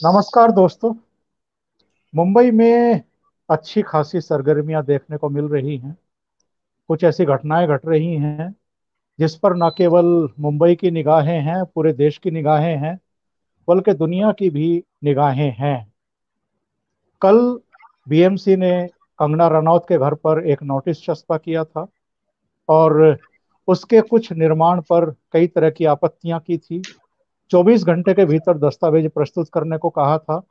नमस्कार दोस्तों। मुंबई में अच्छी खासी सरगर्मियां देखने को मिल रही हैं। कुछ ऐसी घटनाएं घट रही हैं जिस पर न केवल मुंबई की निगाहें हैं, पूरे देश की निगाहें हैं, बल्कि दुनिया की भी निगाहें हैं। कल बीएमसी ने कंगना रनौत के घर पर एक नोटिस चस्पा किया था और उसके कुछ निर्माण पर कई तरह की आपत्तियां की थी। 24 घंटे के भीतर दस्तावेज प्रस्तुत करने को कहा था।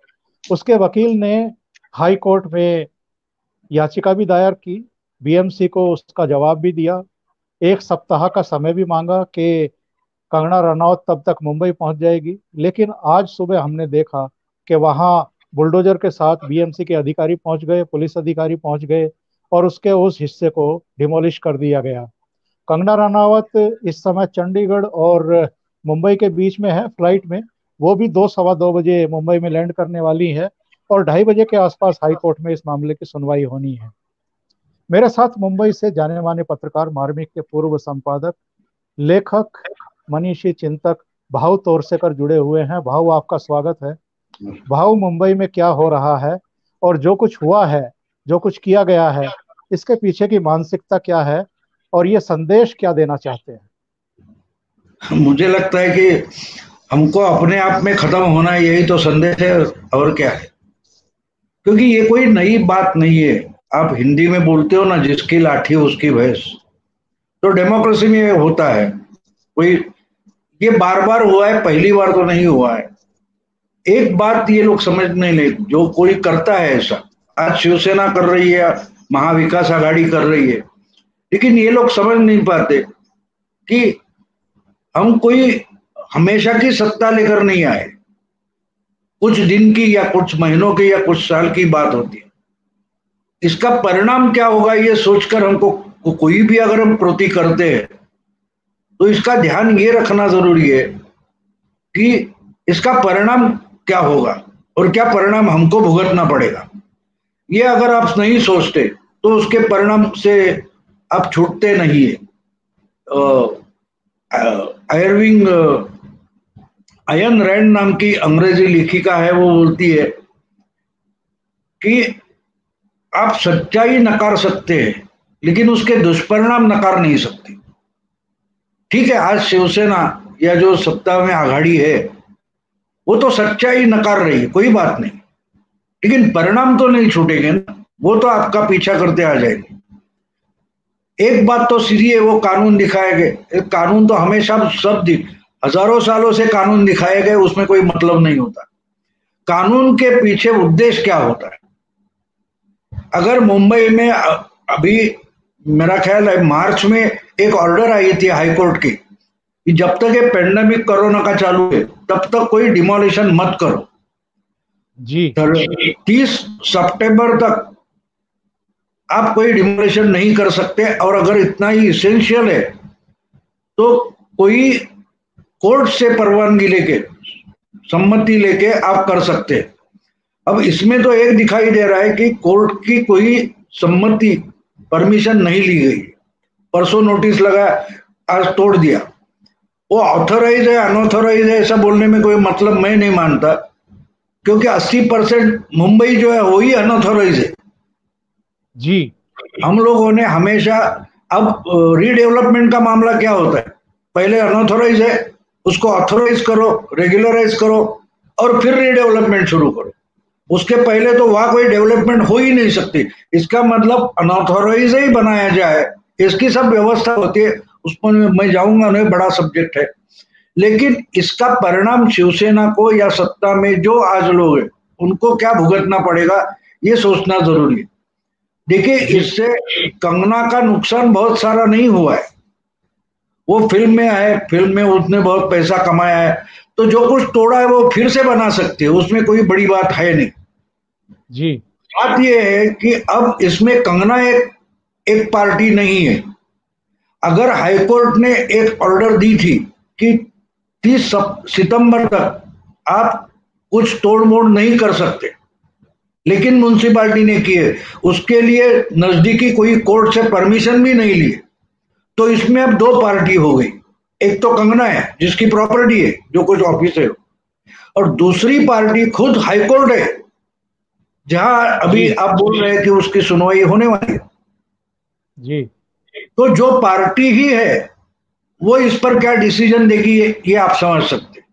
उसके वकील ने हाई कोर्ट में याचिका भी दायर की, बीएमसी को उसका जवाब भी दिया, एक सप्ताह का समय भी मांगा कि कंगना रनौत तब तक मुंबई पहुंच जाएगी। लेकिन आज सुबह हमने देखा कि वहां बुलडोजर के साथ बीएमसी के अधिकारी पहुंच गए, पुलिस अधिकारी पहुंच गए और उसके उस हिस्से को डिमोलिश कर दिया गया। कंगना रनावत इस समय चंडीगढ़ और मुंबई के बीच में है फ्लाइट में। वो भी 2 सवा 2 बजे मुंबई में लैंड करने वाली है और 2:30 बजे के आसपास हाई कोर्ट में इस मामले की सुनवाई होनी है। मेरे साथ मुंबई से जाने माने पत्रकार, मार्मिक के पूर्व संपादक, लेखक, मनीषी चिंतक भाऊ तोरसेकर जुड़े हुए हैं। भाऊ, आपका स्वागत है। भाऊ, मुंबई में क्या हो रहा है और जो कुछ हुआ है, जो कुछ किया गया है, इसके पीछे की मानसिकता क्या है और ये संदेश क्या देना चाहते हैं? मुझे लगता है कि हमको अपने आप में खत्म होना है, यही तो संदेश है। और क्या है? क्योंकि ये कोई नई बात नहीं है। आप हिंदी में बोलते हो ना, जिसकी लाठी उसकी भैंस। तो डेमोक्रेसी में ये होता है। कोई ये बार बार हुआ है, पहली बार तो नहीं हुआ है। एक बात ये लोग समझ नहीं ले, जो कोई करता है ऐसा, आज शिवसेना कर रही है, महाविकास आघाड़ी कर रही है, लेकिन ये लोग समझ नहीं पाते कि हम कोई हमेशा की सत्ता लेकर नहीं आए। कुछ दिन की या कुछ महीनों की या कुछ साल की बात होती है। इसका परिणाम क्या होगा ये सोचकर हमको कोई भी अगर हम प्रति करते हैं तो इसका ध्यान ये रखना जरूरी है कि इसका परिणाम क्या होगा और क्या परिणाम हमको भुगतना पड़ेगा। ये अगर आप नहीं सोचते तो उसके परिणाम से आप छूटते नहीं है। आयरविंग अयन रैंड नाम की अंग्रेजी लेखिका है, वो बोलती है कि आप सच्चाई नकार सकते हैं लेकिन उसके दुष्परिणाम नकार नहीं सकते। ठीक है, आज शिवसेना या जो सत्ता में आघाड़ी है वो तो सच्चाई नकार रही है, कोई बात नहीं, लेकिन परिणाम तो नहीं छूटेंगे ना, वो तो आपका पीछा करते आ जाएंगे। एक बात तो सीधी है, वो कानून दिखाए गए, कानून तो हमेशा सब हजारों सालों से कानून दिखाए गए, उसमें कोई मतलब नहीं होता। कानून के पीछे उद्देश्य क्या होता है? अगर मुंबई में अभी मेरा ख्याल है मार्च में एक ऑर्डर आई थी हाईकोर्ट की कि जब तक ये पेंडेमिक कोरोना का चालू है तब तक कोई डिमोलिशन मत करो। जी। 30 सितंबर तक आप कोई डिमोलिशन नहीं कर सकते, और अगर इतना ही इसेंशियल है तो कोई कोर्ट से परवानगी लेके, सम्मति लेके आप कर सकते हैं। अब इसमें तो एक दिखाई दे रहा है कि कोर्ट की कोई सम्मति, परमिशन नहीं ली गई। परसों नोटिस लगा, आज तोड़ दिया। वो ऑथोराइज है अनऑथोराइज है ऐसा बोलने में कोई मतलब मैं नहीं मानता, क्योंकि 80% मुंबई जो है वही अनऑथोराइज है। जी। हम लोगों ने हमेशा, अब रीडेवलपमेंट का मामला क्या होता है, पहले अनऑथोराइज है उसको ऑथोराइज करो, रेगुलराइज करो और फिर रीडेवलपमेंट शुरू करो। उसके पहले तो वहां कोई डेवलपमेंट हो ही नहीं सकती। इसका मतलब अनऑथोराइज ही बनाया जाए, इसकी सब व्यवस्था होती है। उस पर मैं जाऊंगा नहीं, बड़ा सब्जेक्ट है। लेकिन इसका परिणाम शिवसेना को या सत्ता में जो आज लोग हैं उनको क्या भुगतना पड़ेगा, ये सोचना जरूरी है। देखिए, इससे कंगना का नुकसान बहुत सारा नहीं हुआ है। वो फिल्म में है, फिल्म में उसने बहुत पैसा कमाया है, तो जो कुछ तोड़ा है वो फिर से बना सकते हैं, उसमें कोई बड़ी बात है नहीं। जी। बात यह है कि अब इसमें कंगना एक एक पार्टी नहीं है। अगर हाईकोर्ट ने एक ऑर्डर दी थी कि 30 सितंबर तक आप कुछ तोड़ मोड़ नहीं कर सकते, लेकिन म्यूनसिपालिटी ने किए, उसके लिए नजदीकी कोई कोर्ट से परमिशन भी नहीं लिए, तो इसमें अब दो पार्टी हो गई। एक तो कंगना है जिसकी प्रॉपर्टी है, जो कुछ ऑफिस है, और दूसरी पार्टी खुद हाईकोर्ट है, जहां अभी जी आप बोल रहे हैं कि उसकी सुनवाई होने वाली है। जी तो जो पार्टी ही है वो इस पर क्या डिसीजन देगी, ये आप समझ सकते हैं।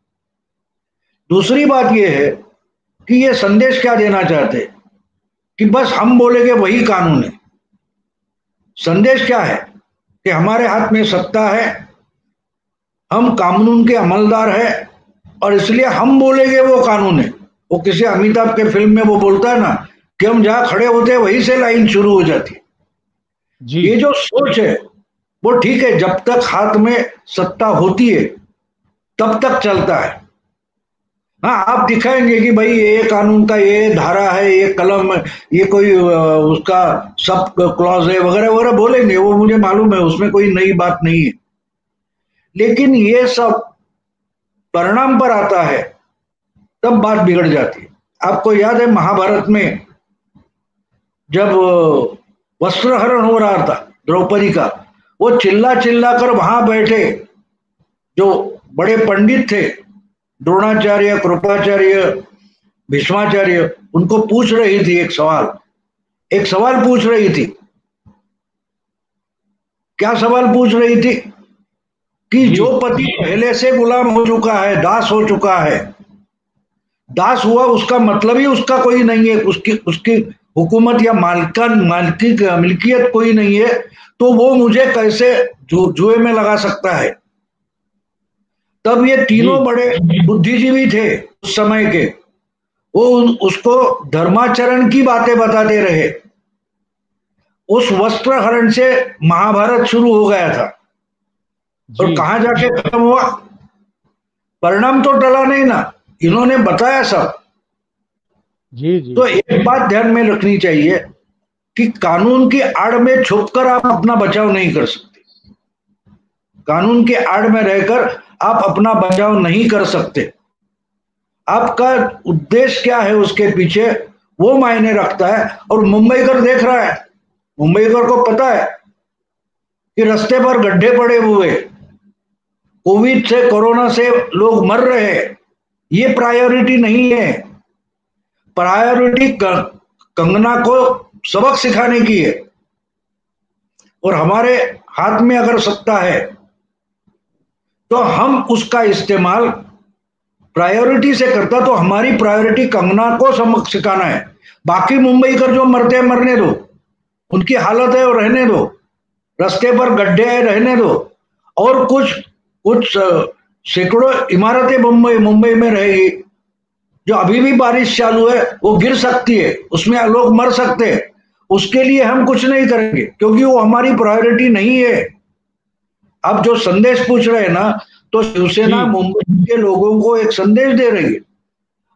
दूसरी बात ये है कि ये संदेश क्या देना चाहते हैं कि बस हम बोलेंगे वही कानून है। संदेश क्या है कि हमारे हाथ में सत्ता है, हम कानून के अमलदार हैं, और इसलिए हम बोलेंगे वो कानून है। वो किसी अमिताभ के फिल्म में वो बोलता है ना कि हम जहां खड़े होते हैं वहीं से लाइन शुरू हो जाती है। जी ये जो सोच है वो ठीक है, जब तक हाथ में सत्ता होती है तब तक चलता है। हाँ, आप दिखाएंगे कि भाई ये कानून का ये धारा है, ये कलम है, ये कोई उसका सब क्लॉज है वगैरह वगैरह बोलेंगे, वो मुझे मालूम है, उसमें कोई नई बात नहीं है। लेकिन ये सब परिणाम पर आता है तब बात बिगड़ जाती है। आपको याद है महाभारत में जब वस्त्रहरण हो रहा था द्रौपदी का, वो चिल्ला चिल्ला कर वहां बैठे जो बड़े पंडित थे, द्रोणाचार्य, कृपाचार्य, भीष्माचार्य, उनको पूछ रही थी एक सवाल पूछ रही थी। क्या सवाल पूछ रही थी? कि जी जो पति पहले से गुलाम हो चुका है, दास हो चुका है, दास हुआ उसका मतलब ही उसका कोई नहीं है, उसकी उसकी हुकूमत या मालकन मालकी मिल्कियत कोई नहीं है, तो वो मुझे कैसे जुए में लगा सकता है? तब ये तीनों जी बड़े बुद्धिजीवी थे उस समय के, वो उसको धर्माचरण की बातें बताते रहे। उस वस्त्र हरण से महाभारत शुरू हो गया था, और जी कहां जाके खत्म हुआ? परिणाम तो टला नहीं ना, इन्होंने बताया सब। जी जी तो एक बात ध्यान में रखनी चाहिए कि कानून की आड़ में छुपकर आप अपना बचाव नहीं कर सकते। कानून के आड़ में रहकर आप अपना बचाव नहीं कर सकते। आपका उद्देश्य क्या है उसके पीछे, वो मायने रखता है। और मुंबईकर देख रहा है, मुंबईकर को पता है कि रास्ते पर गड्ढे पड़े हुए, कोविड से कोरोना से लोग मर रहे हैं, ये प्रायोरिटी नहीं है। प्रायोरिटी कंगना को सबक सिखाने की है। और हमारे हाथ में अगर सत्ता है तो हम उसका इस्तेमाल प्रायोरिटी से करता, तो हमारी प्रायोरिटी कंगना को सबक सिखाना है। बाकी मुंबई कर जो मरते हैं मरने दो, उनकी हालत है और रहने दो, रास्ते पर गड्ढे है रहने दो। और कुछ कुछ सैकड़ों इमारतें मुंबई मुंबई में रहेगी, जो अभी भी बारिश चालू है वो गिर सकती है, उसमें लोग मर सकते हैं। उसके लिए हम कुछ नहीं करेंगे क्योंकि वो हमारी प्रायोरिटी नहीं है। आप जो संदेश पूछ रहे हैं ना, तो शिवसेना जी मुंबई के लोगों को एक संदेश दे रही है।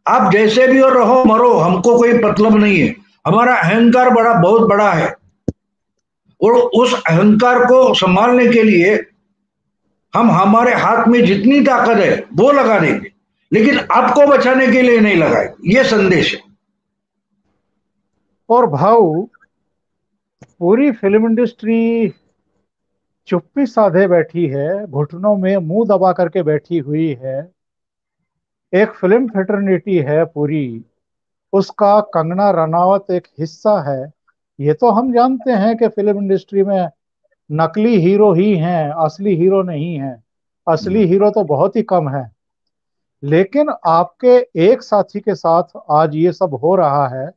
आप जैसे भी हो रहो मरो, हमको कोई मतलब नहीं है। हमारा अहंकार बहुत बड़ा है, और उस अहंकार को संभालने के लिए हम हमारे हाथ में जितनी ताकत है वो लगा देंगे, लेकिन आपको बचाने के लिए नहीं लगाएंगे। ये संदेश है। और भाव पूरी फिल्म इंडस्ट्री चुप्पी साधे बैठी है, घुटनों में मुंह दबा करके बैठी हुई है। एक फिल्म फेटर्निटी है पूरी, उसका कंगना रनावत एक हिस्सा है। ये तो हम जानते हैं कि फिल्म इंडस्ट्री में नकली हीरो ही हैं, असली हीरो नहीं हैं। असली हीरो तो बहुत ही कम है। लेकिन आपके एक साथी के साथ आज ये सब हो रहा है,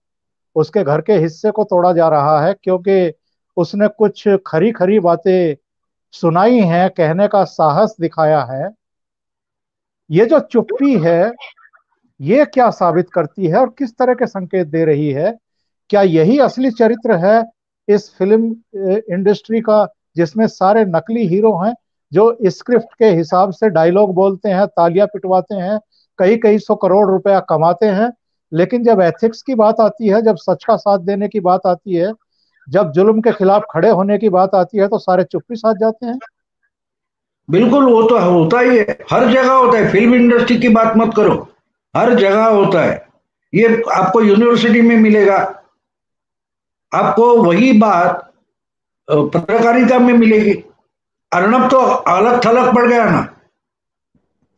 उसके घर के हिस्से को तोड़ा जा रहा है क्योंकि उसने कुछ खरी खरी बातें सुनाई हैं, कहने का साहस दिखाया है। ये जो चुप्पी है, ये क्या साबित करती है और किस तरह के संकेत दे रही है? क्या यही असली चरित्र है इस फिल्म इंडस्ट्री का, जिसमें सारे नकली हीरो हैं जो स्क्रिप्ट के हिसाब से डायलॉग बोलते हैं, तालियां पिटवाते हैं, कई कई सौ करोड़ रुपया कमाते हैं, लेकिन जब एथिक्स की बात आती है, जब सच का साथ देने की बात आती है, जब जुल्म के खिलाफ खड़े होने की बात आती है, तो सारे चुप्पी साध जाते हैं। बिल्कुल, वो तो होता ही है, हर जगह होता है। फिल्म इंडस्ट्री की बात मत करो, हर जगह होता है। ये आपको यूनिवर्सिटी में मिलेगा, आपको वही बात पत्रकारिता में मिलेगी। अर्नब तो अलग थलग पड़ गया ना।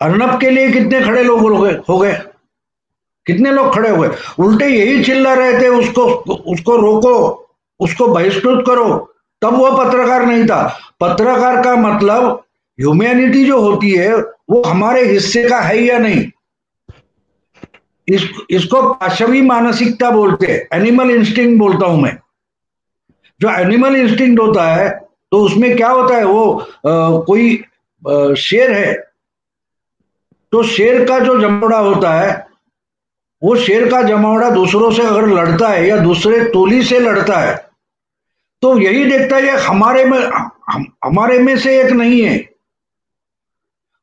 अर्नब के लिए कितने खड़े लोग हो गए, कितने लोग खड़े हो गए, उल्टे यही चिल्ला रहे थे उसको उसको रोको, उसको बहिष्कृत करो। तब वो पत्रकार नहीं था। पत्रकार का मतलब ह्यूमैनिटी जो होती है वो हमारे हिस्से का है या नहीं। इसको पाशवी मानसिकता बोलते हैं, एनिमल इंस्टिंक्ट बोलता हूं मैं। जो एनिमल इंस्टिंक्ट होता है तो उसमें क्या होता है, वो कोई शेर है तो शेर का जो जमोड़ा होता है, वो शेर का जमावड़ा दूसरों से अगर लड़ता है या दूसरे टोली से लड़ता है तो यही देखता है कि हमारे में से एक नहीं है।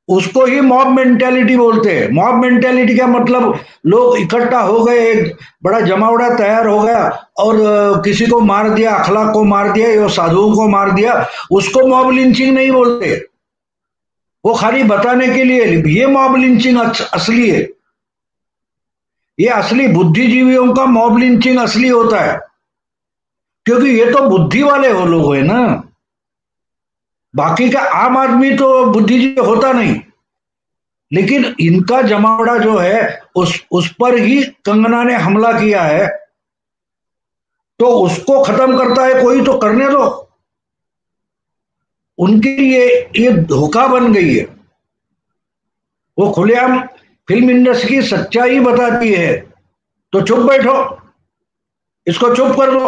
उसको ही मॉब मेंटेलिटी बोलते हैं। मॉब मेंटेलिटी का मतलब लोग इकट्ठा हो गए, एक बड़ा जमावड़ा तैयार हो गया और किसी को मार दिया, अखलाक को मार दिया या साधुओं को मार दिया, उसको मॉब लिंचिंग नहीं बोलते। वो खाली बताने के लिए ये मॉब लिंचिंग असली है। ये असली बुद्धिजीवियों का मॉब लिंचिंग असली होता है, क्योंकि ये तो बुद्धि वाले हो लोग है ना। बाकी का आम आदमी तो बुद्धिजीवी होता नहीं। लेकिन इनका जमावड़ा जो है उस पर ही कंगना ने हमला किया है, तो उसको खत्म करता है कोई तो करने दो। उनके लिए ये धोखा बन गई है। वो खुलेआम फिल्म इंडस्ट्री की सच्चाई बताती है तो चुप बैठो, इसको चुप कर दो।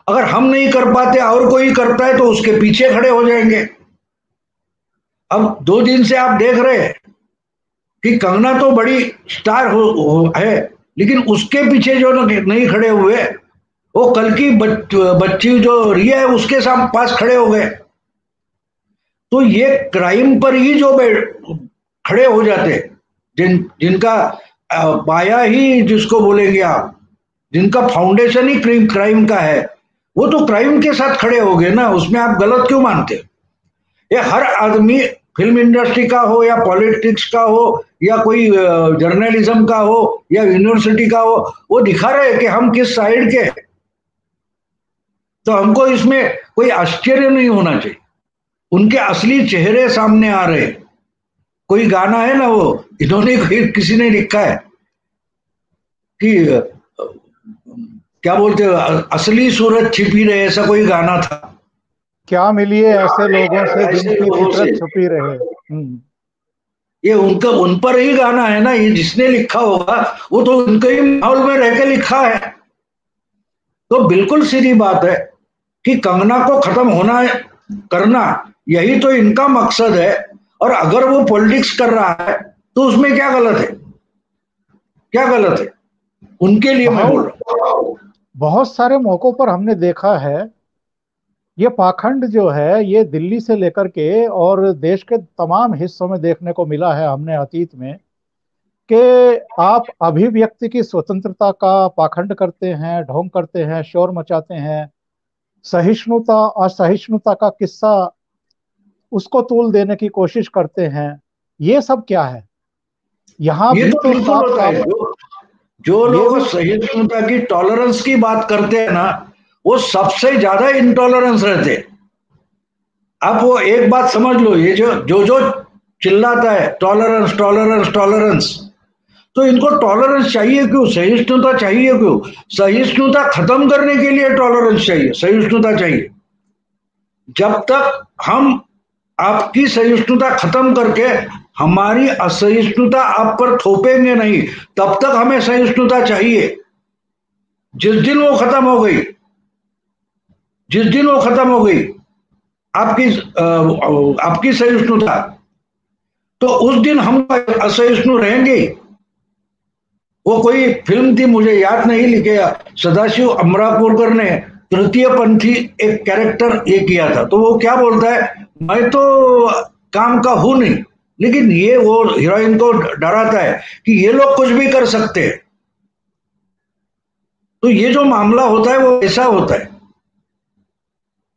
अगर हम नहीं कर पाते और कोई करता है तो उसके पीछे खड़े हो जाएंगे। अब 2 दिन से आप देख रहे हैं कि कंगना तो बड़ी स्टार है, लेकिन उसके पीछे जो नहीं खड़े हुए, वो कल की बच्ची जो रिया है उसके पास खड़े हो गए। तो ये क्राइम पर ही जो खड़े हो जाते, जिनका पाया ही जिसको बोलेंगे आप, जिनका फाउंडेशन ही क्राइम का है, वो तो क्राइम के साथ खड़े हो गए ना। उसमें आप गलत क्यों मानते? ये हर आदमी, फिल्म इंडस्ट्री का हो या पॉलिटिक्स का हो या कोई जर्नलिज्म का हो या यूनिवर्सिटी का हो, वो दिखा रहे हैं कि हम किस साइड के। तो हमको इसमें कोई आश्चर्य नहीं होना चाहिए। उनके असली चेहरे सामने आ रहे। कोई गाना है ना, वो इन्होंने किसी ने लिखा है कि क्या बोलते असली सूरत छिपी रहे, ऐसा कोई गाना था। क्या मिलिए ऐसे लोगों से जिनकी फितरत छुपी रहे। ये उनका उन पर ही गाना है ना। ये जिसने लिखा होगा वो तो उनके ही माहौल में रह के लिखा है। तो बिल्कुल सीधी बात है कि कंगना को खत्म होना करना यही तो इनका मकसद है। और अगर वो पॉलिटिक्स कर रहा है तो उसमें क्या गलत है? क्या गलत है? उनके लिए मैं बोल रहा हूँ। बहुत सारे मौकों पर हमने देखा है ये पाखंड जो है, ये दिल्ली से लेकर के और देश के तमाम हिस्सों में देखने को मिला है हमने अतीत में, कि आप अभिव्यक्ति की स्वतंत्रता का पाखंड करते हैं, ढोंग करते हैं, शोर मचाते हैं, सहिष्णुता असहिष्णुता का किस्सा उसको तूल देने की कोशिश करते हैं। ये सब क्या है? यहाँ ये भी तो तो बिल्कुल साफ होता है। साफ जो ये लोग भी सहिष्णुता की, टॉलरेंस की बात करते हैं ना, वो सबसे ज्यादा इंटॉलरेंस रहते हैं। आप वो एक बात समझ लो, ये जो जो जो चिल्लाता है टॉलरेंस टॉलरेंस टॉलरेंस, तो इनको टॉलरेंस चाहिए क्यों? सहिष्णुता चाहिए क्यों? सहिष्णुता खत्म करने के लिए टॉलरेंस चाहिए, सहिष्णुता चाहिए। जब तक हम आपकी सहिष्णुता खत्म करके हमारी असहिष्णुता आप पर थोपेंगे नहीं, तब तक हमें सहिष्णुता चाहिए। जिस दिन वो खत्म हो गई, जिस दिन वो खत्म हो गई आपकी आपकी सहिष्णुता, तो उस दिन हम असहिष्णु रहेंगे। वो कोई फिल्म थी, मुझे याद नहीं, लिखे सदाशिव अमरापुरकर ने तृतीय पंथी एक कैरेक्टर ये किया था। तो वो क्या बोलता है, मैं तो काम का हूं नहीं, लेकिन ये वो हीरोइन को डराता है कि ये लोग कुछ भी कर सकते हैं। तो ये जो मामला होता है वो ऐसा होता है।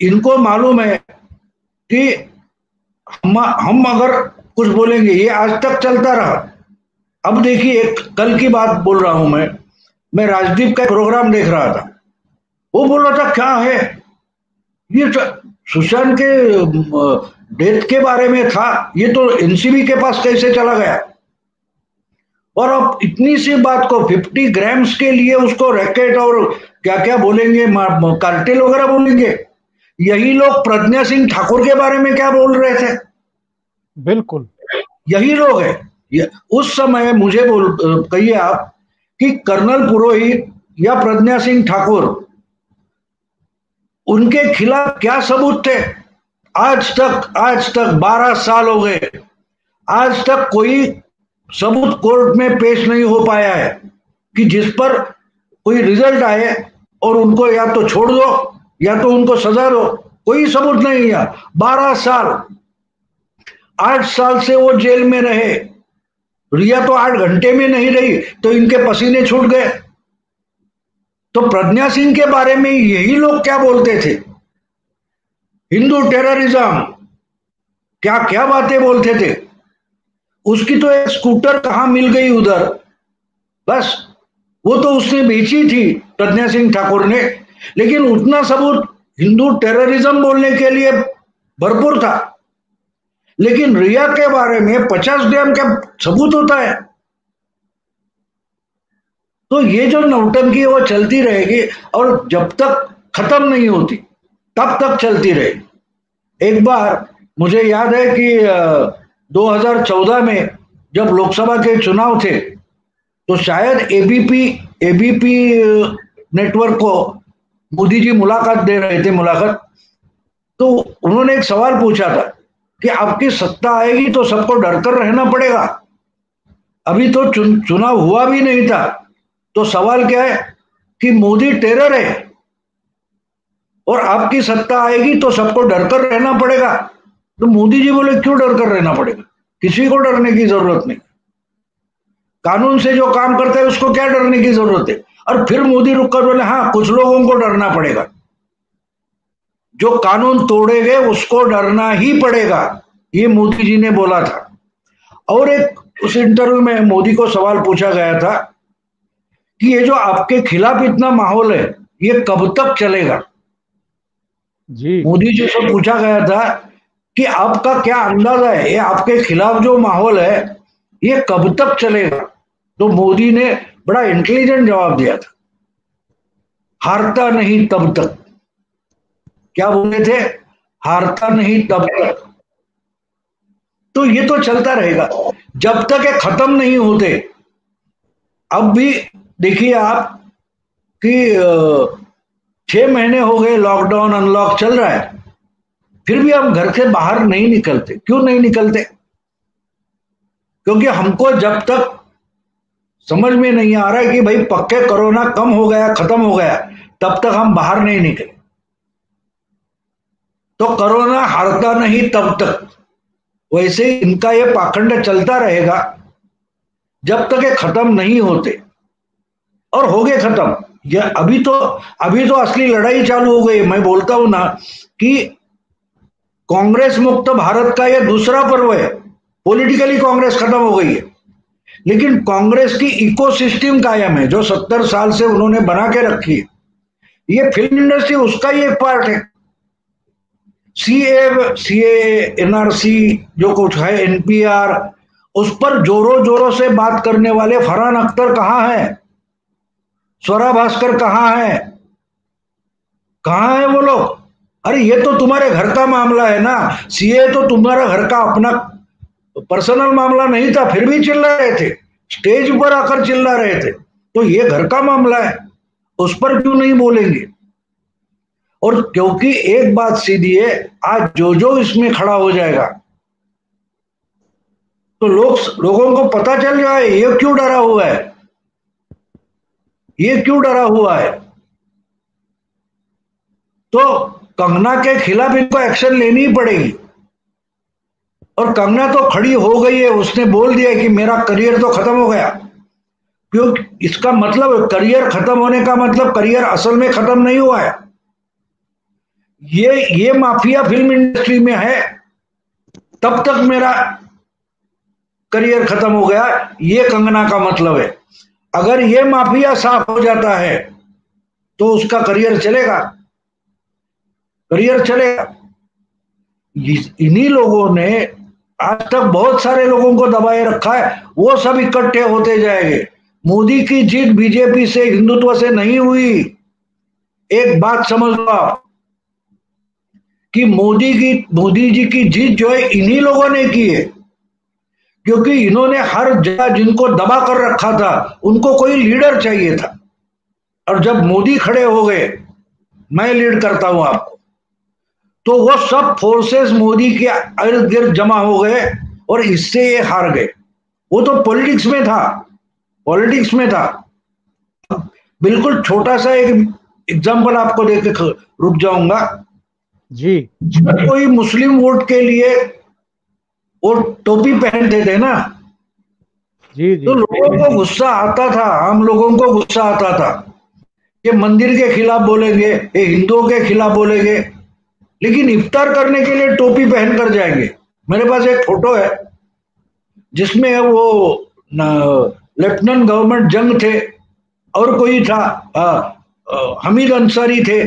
इनको मालूम है कि हम अगर कुछ बोलेंगे, ये आज तक चलता रहा। अब देखिए, एक कल की बात बोल रहा हूं मैं राजदीप का प्रोग्राम देख रहा था। वो बोल रहा था क्या है ये सुशांत के डेथ के बारे में था, ये तो एनसीबी के पास कैसे चला गया? और अब इतनी सी बात को 50 ग्राम्स के लिए उसको रैकेट और क्या क्या बोलेंगे, कार्टेल वगैरह बोलेंगे। यही लोग प्रज्ञा सिंह ठाकुर के बारे में क्या बोल रहे थे? बिल्कुल यही लोग है। उस समय मुझे कहिए आप कि कर्नल पुरोहित या प्रज्ञा सिंह ठाकुर, उनके खिलाफ क्या सबूत थे? आज तक 12 साल हो गए, आज तक कोई सबूत कोर्ट में पेश नहीं हो पाया है कि जिस पर कोई रिजल्ट आए और उनको या तो छोड़ दो या तो उनको सजा दो। कोई सबूत नहीं है। 12 साल, 8 साल से वो जेल में रहे। रिया तो 8 घंटे में नहीं रही तो इनके पसीने छूट गए। तो प्रज्ञा सिंह के बारे में यही लोग क्या बोलते थे? हिंदू टेररिज्म, क्या क्या बातें बोलते थे। उसकी तो एक स्कूटर कहां मिल गई उधर, बस वो तो उसने बेची थी प्रज्ञा सिंह ठाकुर ने, लेकिन उतना सबूत हिंदू टेररिज्म बोलने के लिए भरपूर था। लेकिन रिया के बारे में 50 ग्राम का सबूत होता है। तो ये जो नौटंकी वो चलती रहेगी और जब तक खत्म नहीं होती तब तक चलती रहेगी। एक बार मुझे याद है कि 2014 में जब लोकसभा के चुनाव थे तो शायद एबीपी नेटवर्क को मोदी जी मुलाकात दे रहे थे, तो उन्होंने एक सवाल पूछा था कि आपकी सत्ता आएगी तो सबको डरकर रहना पड़ेगा। अभी तो चुनाव हुआ भी नहीं था, तो सवाल क्या है कि मोदी टेरर है और आपकी सत्ता आएगी तो सबको डरकर रहना पड़ेगा। तो मोदी जी बोले क्यों डरकर रहना पड़ेगा? किसी को डरने की जरूरत नहीं। कानून से जो काम करता है उसको क्या डरने की जरूरत है? और फिर मोदी रुककर बोले हाँ कुछ लोगों को डरना पड़ेगा, जो कानून तोड़ेंगे उसको डरना ही पड़ेगा, ये मोदी जी ने बोला था। और एक उस इंटरव्यू में मोदी को सवाल पूछा गया था कि ये जो आपके खिलाफ इतना माहौल है ये कब तक चलेगा? जी। मोदी जी से पूछा गया था कि आपका क्या अंदाजा है, ये आपके खिलाफ जो माहौल है ये कब तक चलेगा? तो मोदी ने बड़ा इंटेलिजेंट जवाब दिया था, हारता नहीं तब तक। क्या बोले थे? हारता नहीं तब तक। तो ये तो चलता रहेगा जब तक ये खत्म नहीं होते। अब भी देखिए आप कि 6 महीने हो गए लॉकडाउन अनलॉक चल रहा है, फिर भी हम घर से बाहर नहीं निकलते। क्यों नहीं निकलते? क्योंकि हमको जब तक समझ में नहीं आ रहा है कि भाई पक्के कोरोना कम हो गया, खत्म हो गया, तब तक हम बाहर नहीं निकले। तो कोरोना हारता नहीं तब तक। वैसे ही इनका ये पाखंड चलता रहेगा जब तक ये खत्म नहीं होते। और हो गए खत्म। ये अभी तो असली लड़ाई चालू हो गई। मैं बोलता हूं ना कि कांग्रेस मुक्त भारत का यह दूसरा पर्व है। पॉलिटिकली कांग्रेस खत्म हो गई है, लेकिन कांग्रेस की इकोसिस्टम कायम है जो 70 साल से उन्होंने बना के रखी है। ये फिल्म इंडस्ट्री उसका ही एक पार्ट है। सीए एनआरसी जो कुछ है, एनपीआर, उस पर जोरों जोरों से बात करने वाले फरहान अख्तर कहां है? स्वरा भास्कर कहां है? कहां है वो लोग? अरे ये तो तुम्हारे घर का मामला है ना। सीए तो तुम्हारा घर का अपना पर्सनल मामला नहीं था, फिर भी चिल्ला रहे थे, स्टेज पर आकर चिल्ला रहे थे। तो ये घर का मामला है, उस पर क्यों नहीं बोलेंगे? और क्योंकि एक बात सीधी है, आज जो जो इसमें खड़ा हो जाएगा तो लोगों को पता चल जाए ये क्यों डरा हुआ है, ये क्यों डरा हुआ है। तो कंगना के खिलाफ इनको एक्शन लेनी ही पड़ेगी। और कंगना तो खड़ी हो गई है, उसने बोल दिया कि मेरा करियर तो खत्म हो गया। क्योंकि इसका मतलब करियर खत्म होने का मतलब करियर असल में खत्म नहीं हुआ है। ये माफिया फिल्म इंडस्ट्री में है तब तक मेरा करियर खत्म हो गया, ये कंगना का मतलब है। अगर ये माफिया साफ हो जाता है तो उसका करियर चलेगा, करियर चलेगा। इन्हीं लोगों ने आज तक बहुत सारे लोगों को दबाए रखा है, वो सब इकट्ठे होते जाएंगे। मोदी की जीत बीजेपी से, हिंदुत्व से नहीं हुई। एक बात समझ लो आप कि मोदी जी की जीत जो है इन्हीं लोगों ने की है, क्योंकि इन्होंने हर जगह जिनको दबा कर रखा था उनको कोई लीडर चाहिए था, और जब मोदी खड़े हो गए, मैं लीड करता हूं आपको, तो वो सब फोर्सेस मोदी के इर्द गिर्द जमा हो गए और इससे ये हार गए। वो तो पॉलिटिक्स में था, पॉलिटिक्स में था। बिल्कुल छोटा सा एक एग्जांपल आपको देके रुक जाऊंगा जी। कोई मुस्लिम वोट के लिए वो टोपी पहनते थे ना, जी जी। तो लोगों को गुस्सा आता था, आम लोगों को गुस्सा आता था, ये मंदिर के खिलाफ बोलेंगे, ये हिंदुओं के खिलाफ बोलेंगे, लेकिन इफ्तार करने के लिए टोपी पहन कर जाएंगे। मेरे पास एक फोटो है जिसमें वो लेफ्टिनेंट गवर्नमेंट जंग थे और कोई था, हमीद अंसारी थे,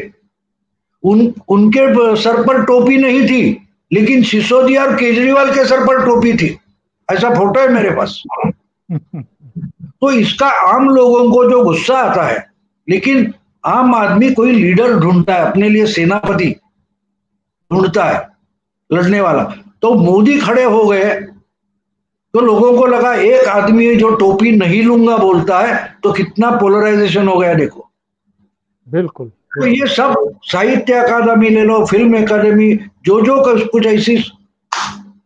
उनके सर पर टोपी नहीं थी, लेकिन सिसोदिया और केजरीवाल के सर पर टोपी थी। ऐसा फोटो है मेरे पास। तो इसका आम लोगों को जो गुस्सा आता है, लेकिन आम आदमी कोई लीडर ढूंढता है, अपने लिए सेनापति ढूंढता है लड़ने वाला। तो मोदी खड़े हो गए तो लोगों को लगा एक आदमी जो टोपी नहीं लूंगा बोलता है, तो कितना पोलराइजेशन हो गया देखो। बिल्कुल। तो ये सब साहित्य अकादमी ले लो, फिल्म अकादमी, जो कुछ ऐसी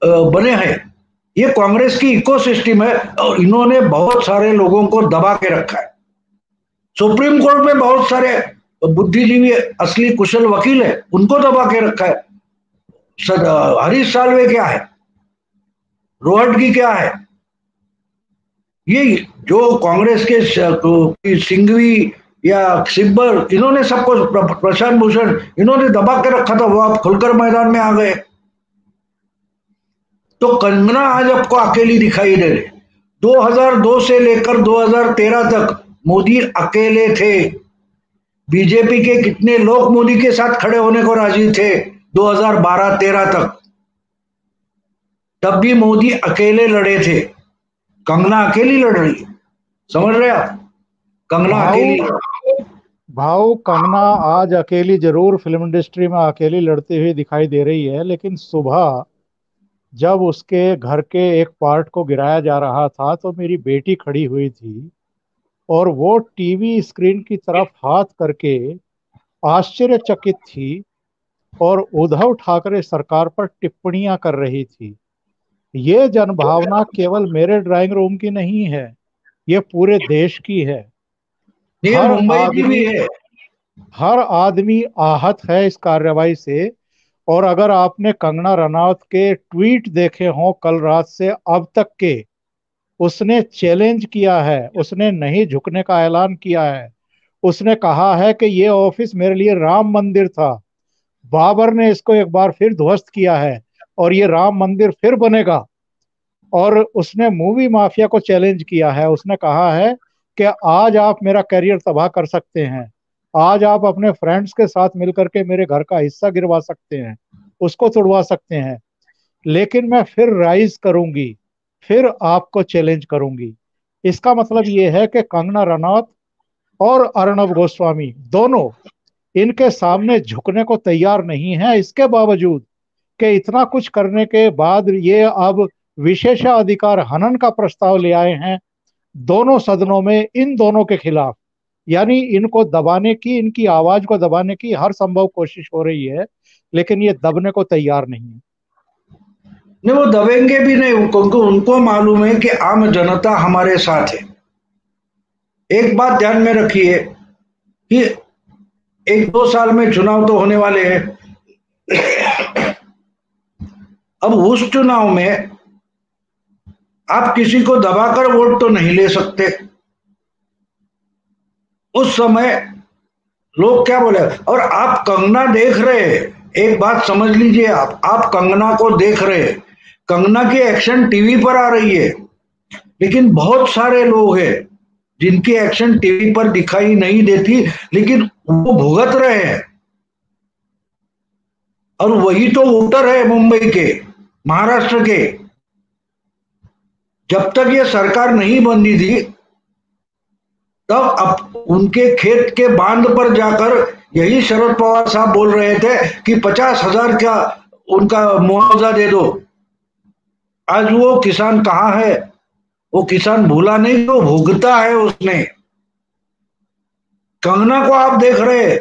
बने हैं, ये कांग्रेस की इकोसिस्टम है और इन्होंने बहुत सारे लोगों को दबा के रखा है। सुप्रीम कोर्ट में बहुत सारे बुद्धिजीवी असली कुशल वकील है, उनको दबा के रखा है। हरीश साल्वे क्या है, रोहटगी क्या है, ये जो कांग्रेस के सिंघवी या सिब्बर, इन्होंने सबको, प्रशांत भूषण, इन्होंने दबा के रखा था, वो आप खुलकर मैदान में आ गए। तो कंगना आज आपको अकेली दिखाई दे रही। 2002 से लेकर 2013 तक मोदी अकेले थे। बीजेपी के कितने लोग मोदी के साथ खड़े होने को राजी थे 2012-13 तक, तब भी मोदी अकेले लड़े थे। कंगना अकेली लड़ रही है, समझ रहे आप? कंगना अकेली। भाव कंगना आज अकेली जरूर फिल्म इंडस्ट्री में अकेली लड़ती हुई दिखाई दे रही है, लेकिन सुबह जब उसके घर के एक पार्ट को गिराया जा रहा था तो मेरी बेटी खड़ी हुई थी और वो टीवी स्क्रीन की तरफ हाथ करके आश्चर्यचकित थी और उद्धव ठाकरे सरकार पर टिप्पणियां कर रही थी। ये जनभावना केवल मेरे ड्राइंग रूम की नहीं है, ये पूरे देश की है। ये हर मुंबई की भी आदमी है। हर आदमी आहत है इस कार्रवाई से। और अगर आपने कंगना रनौत के ट्वीट देखे हों कल रात से अब तक के, उसने चैलेंज किया है, उसने नहीं झुकने का ऐलान किया है। उसने कहा है कि ये ऑफिस मेरे लिए राम मंदिर था, बाबर ने इसको एक बार फिर ध्वस्त किया है और ये राम मंदिर फिर बनेगा। और उसने मूवी माफिया को चैलेंज किया है, उसने कहा है कि आज आप मेरा करियर तबाह कर सकते हैं, आज आप अपने फ्रेंड्स के साथ मिलकर के मेरे घर का हिस्सा गिरवा सकते हैं, उसको तोड़वा सकते हैं, लेकिन मैं फिर राइज करूंगी, फिर आपको चैलेंज करूंगी। इसका मतलब ये है कि कंगना रनौत और अर्णब गोस्वामी दोनों इनके सामने झुकने को तैयार नहीं है। इसके बावजूद कि इतना कुछ करने के बाद ये अब विशेषाधिकार हनन का प्रस्ताव ले आए हैं दोनों सदनों में इन दोनों के खिलाफ। यानी इनको दबाने की, इनकी आवाज को दबाने की हर संभव कोशिश हो रही है, लेकिन ये दबने को तैयार नहीं है। नहीं, वो दबेंगे भी नहीं, उनको मालूम है कि आम जनता हमारे साथ है। एक बात ध्यान में रखिए कि 1-2 साल में चुनाव तो होने वाले हैं। अब उस चुनाव में आप किसी को दबाकर वोट तो नहीं ले सकते। उस समय लोग क्या बोले, और आप कंगना देख रहे हैं, एक बात समझ लीजिए, आप कंगना को देख रहे हैं, कंगना की एक्शन टीवी पर आ रही है, लेकिन बहुत सारे लोग हैं जिनकी एक्शन टीवी पर दिखाई नहीं देती, लेकिन वो भुगत रहे हैं। और वही तो वोटर है मुंबई के, महाराष्ट्र के। जब तक ये सरकार नहीं बनी थी तब अब उनके खेत के बांध पर जाकर यही शरद पवार साहब बोल रहे थे कि 50,000 का उनका मुआवजा दे दो। आज वो किसान कहाँ है? वो किसान भूला नहीं, तो भुगता है उसने। कंगना को आप देख रहे हैं,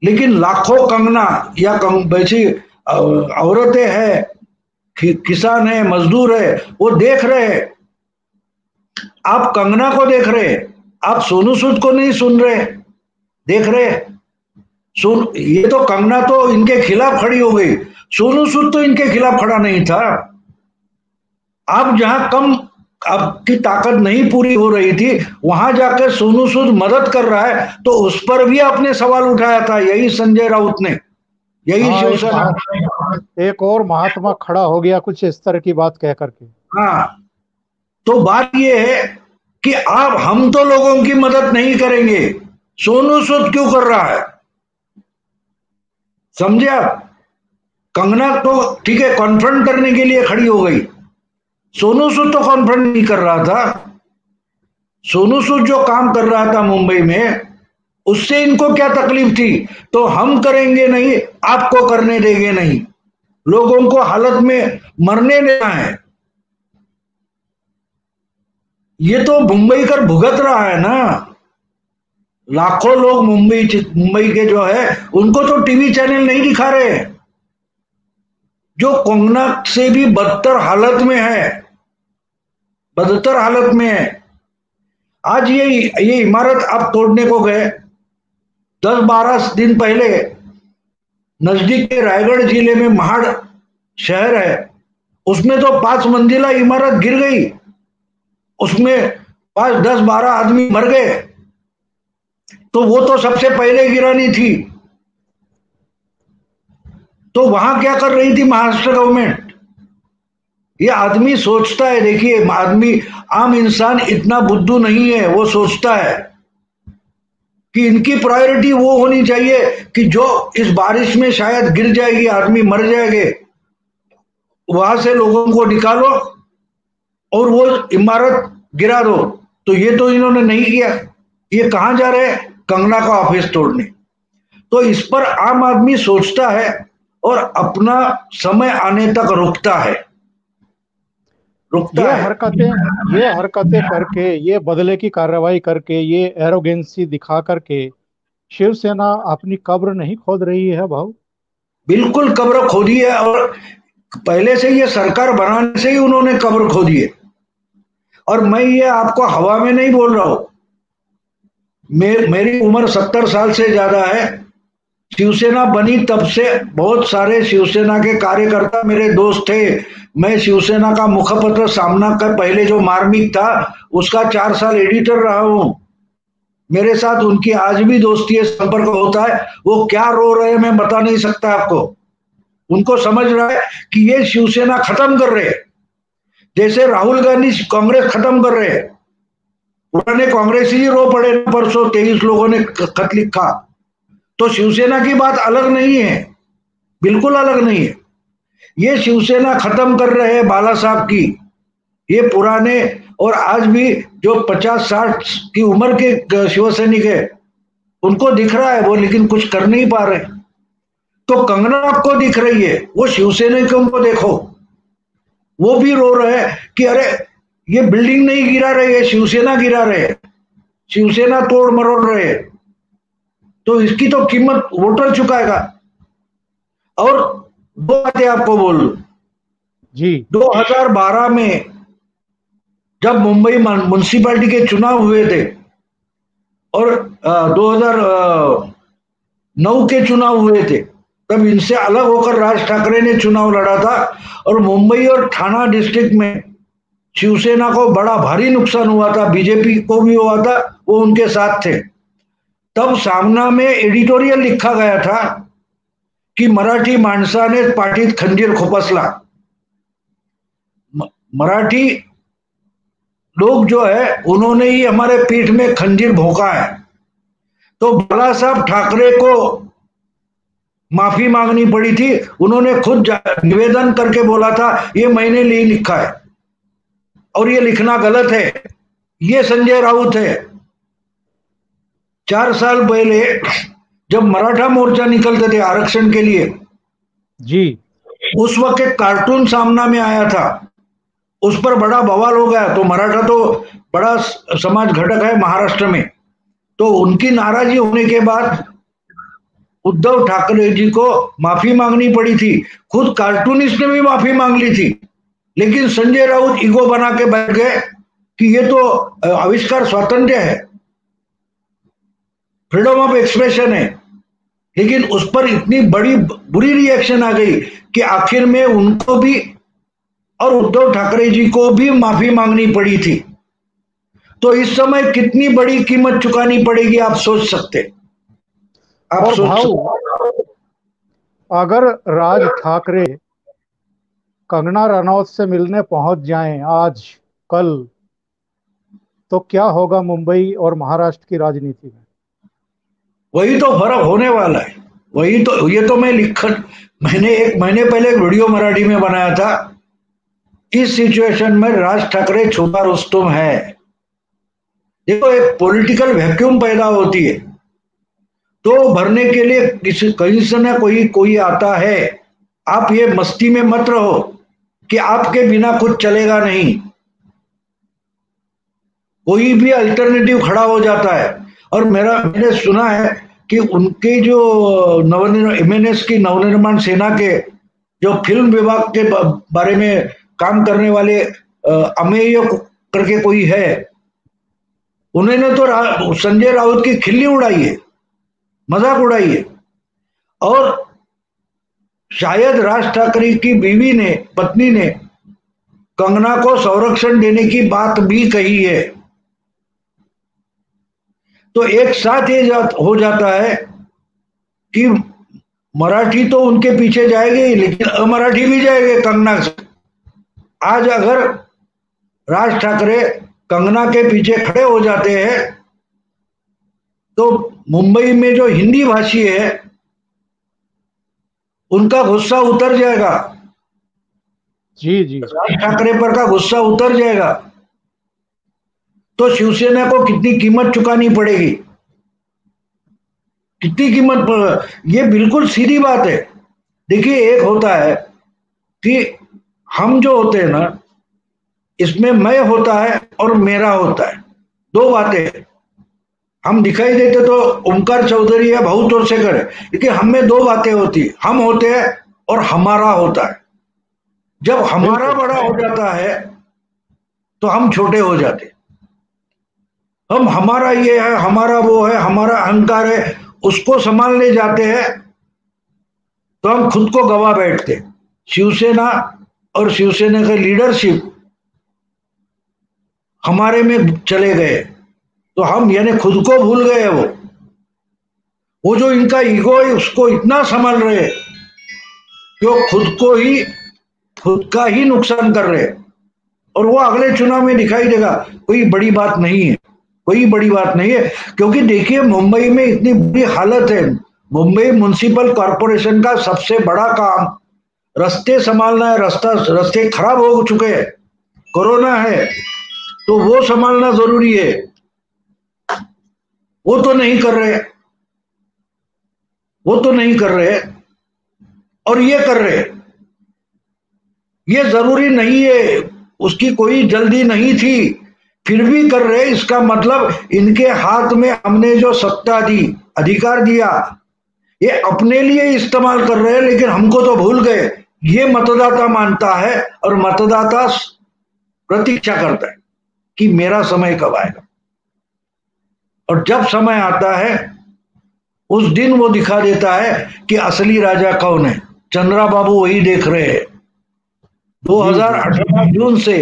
लेकिन लाखों कंगना या वैसी औरतें हैं, किसान है, मजदूर है, वो देख रहे हैं। आप कंगना को देख रहे हैं, आप सोनू सूद को नहीं सुन रहे, देख रहे। सुन, ये तो कंगना तो इनके खिलाफ खड़ी हो गई, सोनू सूद तो इनके खिलाफ खड़ा नहीं था। आप जहां कम आपकी ताकत नहीं पूरी हो रही थी, वहां जाकर सोनू सूद मदद कर रहा है, तो उस पर भी आपने सवाल उठाया था, यही संजय राउत ने, यही हाँ, शिवसेना। एक और महात्मा खड़ा हो गया कुछ इस तरह की बात कह करके। हाँ, तो बात यह है कि आप, हम तो लोगों की मदद नहीं करेंगे, सोनू सूद क्यों कर रहा है? समझे आप? कंगना तो ठीक है, कॉन्फ्रंट करने के लिए खड़ी हो गई, सोनू सूद तो कॉन्फ्रंट नहीं कर रहा था। सोनू सूद जो काम कर रहा था मुंबई में, उससे इनको क्या तकलीफ थी? तो हम करेंगे नहीं, आपको करने देंगे नहीं, लोगों को हालत में मरने देना है। ये तो मुंबई कर भुगत रहा है ना। लाखों लोग मुंबई के जो है, उनको तो टीवी चैनल नहीं दिखा रहे, जो कंगना से भी बदतर हालत में है, बदतर हालत में है। आज ये इमारत आप तोड़ने को गए, 10-12 दिन पहले नजदीक के रायगढ़ जिले में महाड़ शहर है, उसमें तो 5 मंजिला इमारत गिर गई, उसमें 5, 10, 12 आदमी मर गए। तो वो तो सबसे पहले गिरानी थी। तो वहां क्या कर रही थी महाराष्ट्र गवर्नमेंट? ये आदमी सोचता है, देखिए आदमी, आम इंसान इतना बुद्धू नहीं है, वो सोचता है कि इनकी प्रायोरिटी वो होनी चाहिए कि जो इस बारिश में शायद गिर जाएगी, आदमी मर जाएंगे, वहां से लोगों को निकालो और वो इमारत गिरा दो। तो ये तो इन्होंने नहीं किया। ये कहां जा रहे हैं? कंगना का ऑफिस तोड़ने। तो इस पर आम आदमी सोचता है और अपना समय आने तक रुकता है, रुकता है। ये हरकतें करके, ये बदले की कार्रवाई करके, ये एरोगेंसी दिखा करके शिवसेना अपनी कब्र नहीं खोद रही है भाऊ। बिल्कुल कब्र खोदी है, और पहले से ये सरकार बनाने से ही उन्होंने कब्र खोदी है। और मैं ये आपको हवा में नहीं बोल रहा हूं, मेरी उम्र 70 साल से ज्यादा है। शिवसेना बनी तब से बहुत सारे शिवसेना के कार्यकर्ता मेरे दोस्त थे। मैं शिवसेना का मुखपत्र सामना का पहले जो मार्मिक था, उसका 4 साल एडिटर रहा हूं। मेरे साथ उनकी आज भी दोस्ती है, संपर्क होता है। वो क्या रो रहे हैं मैं बता नहीं सकता आपको। उनको समझ रहा है कि ये शिवसेना खत्म कर रहे हैं, जैसे राहुल गांधी कांग्रेस खत्म कर रहे हैं। पुराने कांग्रेसी ही रो पड़े, परसों 23 लोगों ने खत लिखा। तो शिवसेना की बात अलग नहीं है, बिल्कुल अलग नहीं है। ये शिवसेना खत्म कर रहे हैं बाला साहब की। ये पुराने और आज भी जो 50-60 की उम्र के शिवसैनिक है, उनको दिख रहा है वो, लेकिन कुछ कर नहीं पा रहे। तो कंगना आपको दिख रही है, वो शिवसैनिकों को देखो, वो भी रो रहे हैं कि अरे ये बिल्डिंग नहीं गिरा रहे है, शिवसेना गिरा रहे है, शिवसेना तोड़ मरोड़ रहे है। तो इसकी तो कीमत वोटर चुकाएगा। और दो बातें आपको बोल दूं जी। 2012 में जब मुंबई म्युनिसिपैलिटी के चुनाव हुए थे और 2009 के चुनाव हुए थे, तब इनसे अलग होकर राज ठाकरे ने चुनाव लड़ा था। और मुंबई और ठाणा डिस्ट्रिक्ट में शिवसेना को बड़ा भारी नुकसान हुआ था, बीजेपी को भी हुआ था, वो उनके साथ थे। तब सामना में एडिटोरियल लिखा गया था की मराठी माणसाने पाठीत खंजीर खोपसला। मराठी लोग जो है उन्होंने ही हमारे पीठ में खंजीर भोंका है। तो बाला साहब ठाकरे को माफी मांगनी पड़ी थी। उन्होंने खुद निवेदन करके बोला था ये मैंने नहीं लिखा है और ये लिखना गलत है। ये संजय राउत है। 4 साल पहले जब मराठा मोर्चा निकलते थे आरक्षण के लिए, जी, उस वक्त एक कार्टून सामना में आया था, उस पर बड़ा बवाल हो गया। तो मराठा तो बड़ा समाज घटक है महाराष्ट्र में, तो उनकी नाराजगी होने के बाद उद्धव ठाकरे जी को माफी मांगनी पड़ी थी। खुद कार्टूनिस्ट ने भी माफी मांग ली थी, लेकिन संजय राउत ईगो बना के बैठ गए कि ये तो आविष्कार स्वातंत्र्य है, फ्रीडम ऑफ एक्सप्रेशन है। लेकिन उस पर इतनी बड़ी बुरी रिएक्शन आ गई कि आखिर में उनको भी और उद्धव ठाकरे जी को भी माफी मांगनी पड़ी थी। तो इस समय कितनी बड़ी कीमत चुकानी पड़ेगी आप सोच सकते। आप और सोच भाऊ, सकते। अगर राज ठाकरे कंगना रनौत से मिलने पहुंच जाएं आज कल, तो क्या होगा मुंबई और महाराष्ट्र की राजनीति में? वही तो फर्क होने वाला है। वही तो, ये तो मैंने 1 महीने पहले एक वीडियो मराठी में बनाया था। इस सिचुएशन में राज ठाकरे छोटा रुस्तुम है। देखो, एक पॉलिटिकल वैक्यूम पैदा होती है, तो भरने के लिए किसी कहीं से ना कोई कोई आता है। आप ये मस्ती में मत रहो कि आपके बिना कुछ चलेगा नहीं। कोई भी अल्टरनेटिव खड़ा हो जाता है। और मैंने सुना है कि उनके जो एमएनएस की नवनिर्माण सेना के जो फिल्म विभाग के बारे में काम करने वाले अमेय करके कोई है, उन्होंने तो संजय राउत की खिल्ली उड़ाई है, मजाक उड़ाई है। और शायद राज ठाकरे की पत्नी ने कंगना को संरक्षण देने की बात भी कही है। तो एक साथ ये हो जाता है कि मराठी तो उनके पीछे जाएगी, लेकिन अमराठी भी जाएंगे कंगना से। आज अगर राज ठाकरे कंगना के पीछे खड़े हो जाते हैं तो मुंबई में जो हिंदी भाषी है उनका गुस्सा उतर जाएगा। जी जी। राज ठाकरे पर का गुस्सा उतर जाएगा। तो शिवसेना को कितनी कीमत चुकानी पड़ेगी, कितनी कीमत पर? ये बिल्कुल सीधी बात है। देखिए, एक होता है कि हम जो होते हैं ना, इसमें मैं होता है और मेरा होता है, दो बातें। हम दिखाई देते तो ओमकार चौधरी या भाऊ तोरसेकर है, लेकिन हम में दो बातें होती है। हम होते हैं और हमारा होता है। जब हमारा बड़ा हो जाता है तो हम छोटे हो जाते। हम हमारा ये है, हमारा वो है, हमारा अहंकार है, उसको संभालने जाते हैं तो हम खुद को गवा बैठते। शिवसेना और शिवसेना का लीडरशिप हमारे में चले गए, तो हम यानी खुद को भूल गए। वो जो इनका ईगो है उसको इतना संभाल रहे कि वो खुद का ही नुकसान कर रहे। और वो अगले चुनाव में दिखाई देगा। कोई बड़ी बात नहीं है, कोई बड़ी बात नहीं है। क्योंकि देखिए, मुंबई में इतनी बुरी हालत है। मुंबई म्युनिसिपल कॉरपोरेशन का सबसे बड़ा काम रास्ते संभालना है। रास्ते खराब हो चुके हैं, कोरोना है, तो वो संभालना जरूरी है। वो तो नहीं कर रहे, वो तो नहीं कर रहे, और ये कर रहे। ये जरूरी नहीं है, उसकी कोई जल्दी नहीं थी, फिर भी कर रहे। इसका मतलब इनके हाथ में हमने जो सत्ता दी, अधिकार दिया, ये अपने लिए इस्तेमाल कर रहे हैं, लेकिन हमको तो भूल गए। ये मतदाता मानता है और मतदाता प्रतीक्षा करता है कि मेरा समय कब आएगा। और जब समय आता है उस दिन वो दिखा देता है कि असली राजा कौन है। चंद्रा बाबू वही देख रहे हैं। 2018 जून से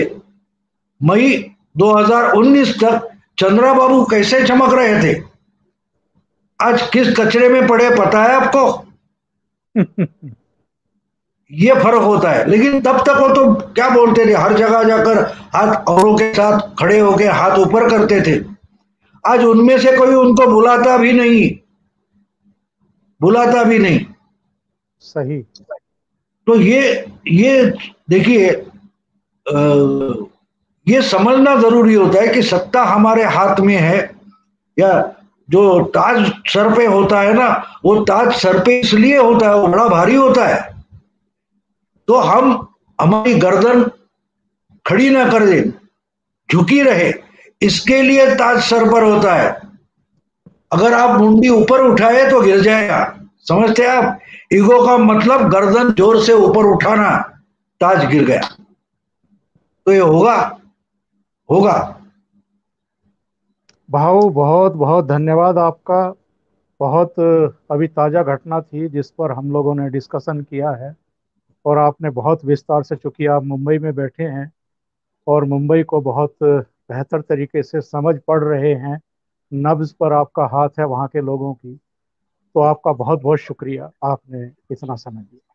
मई 2019 तक चंद्रा बाबू कैसे चमक रहे थे, आज किस कचरे में पड़े पता है आपको? ये फर्क होता है। लेकिन तब तक वो तो क्या बोलते थे, हर जगह जाकर हाथ औरों के साथ खड़े होकर हाथ ऊपर करते थे। आज उनमें से कोई उनको बुलाता भी नहीं, बुलाता भी नहीं। सही। तो ये देखिए, ये समझना जरूरी होता है कि सत्ता हमारे हाथ में है, या जो ताज सर पे होता है ना, वो ताज सर पे इसलिए होता है, वो बड़ा भारी होता है, तो हम हमारी गर्दन खड़ी ना कर दे, झुकी रहे, इसके लिए ताज सर पर होता है। अगर आप मुंडी ऊपर उठाए तो गिर जाएगा, समझते हैं आप? ईगो का मतलब गर्दन जोर से ऊपर उठाना, ताज गिर गया। तो ये होगा, होगा। भाऊ बहुत बहुत धन्यवाद आपका। बहुत अभी ताज़ा घटना थी जिस पर हम लोगों ने डिस्कशन किया है, और आपने बहुत विस्तार से, चूंकि आप मुंबई में बैठे हैं और मुंबई को बहुत बेहतर तरीके से समझ पड़ रहे हैं, नब्ज पर आपका हाथ है वहाँ के लोगों की, तो आपका बहुत बहुत शुक्रिया, आपने इतना समय दिया।